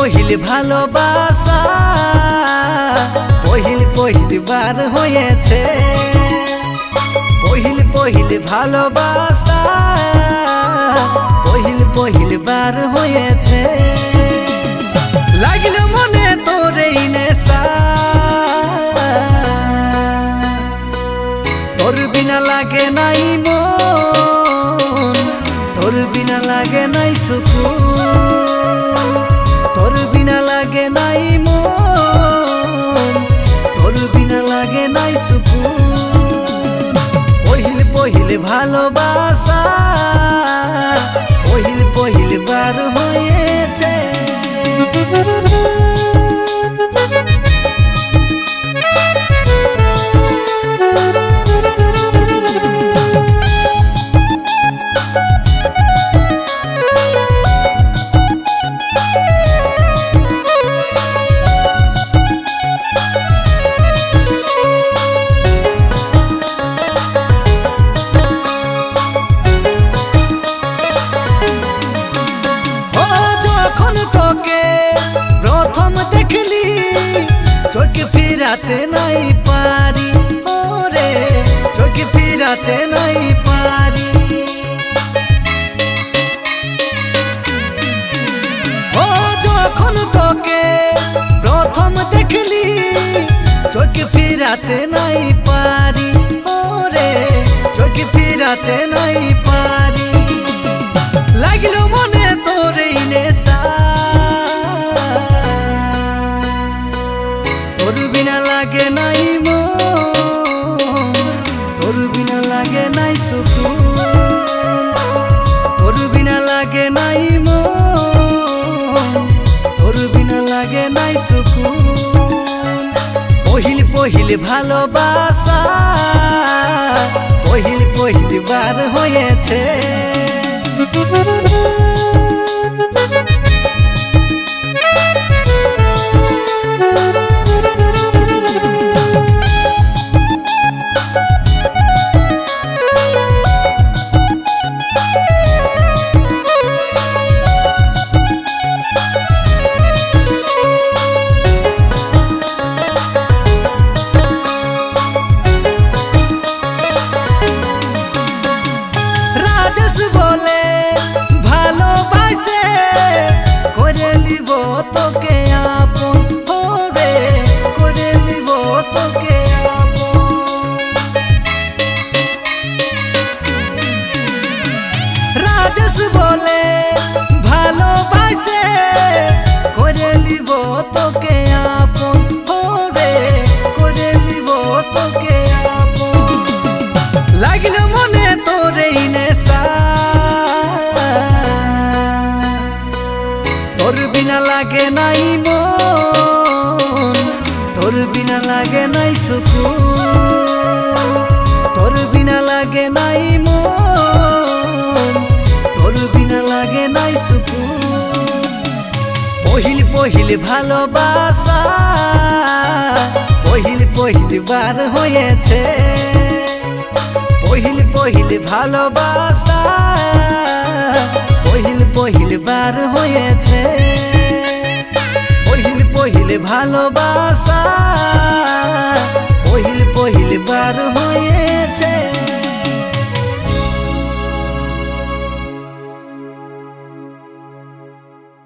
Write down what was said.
পহিল ভালোবাসা পহিল বার হয়েছে। পহিল ভালোবাসা পহিল বার হয়েছে। লাগলো মনে তোর এই নেশা, তোর বিনা লাগে নাই মন, তোর বিনা লাগে নাই সুকুন, তোর বিনা লাগে নাই মন, তোর বিনা লাগে নাই সুকুন। পহিল ভালোবাসা পহিল বার হয়েছে। চোখে ফিরাতে নাই পারি, ওরে চোখে ফিরাতে নাই পারি। ও যখন তোকে প্রথম দেখলি চোখে ফিরাতে নাই পারি, ওরে চোখে ফিরাতে নাই পারি। লাগলো মনে তোর এই নেশা, তোর বিনা লাগে নাই মন, তোর বিনা লাগে নাই সুকুন, তোর বিনা লাগে নাই মন, তোর বিনা লাগে নাই সুকুন। পহিল ভালোবাসা পহিল বার হয়েছে। বলে ভালোবাসে করে লিব তোকে আপন, ওরে করে লিব তোকে আপন। রাজেশ বলে ভালোবাসে করে লিব তোকে আপন, ওরে করে লিব তোকে আপন। লাগলো মনে তোর এই নেশা, তোর বিনা লাগে নাই মন, তোর বিনা লাগে নাই সুকুন, তোর বিনা লাগে নাই মন, তোর বিনা লাগে নাই সুকুন। পহিল ভালোবাসা পহিল বার হয়েছে। পহিল ভালোবাসা পহিল বার হয়েছে। পহিল ভালোবাসা পহিল বার হয়েছে।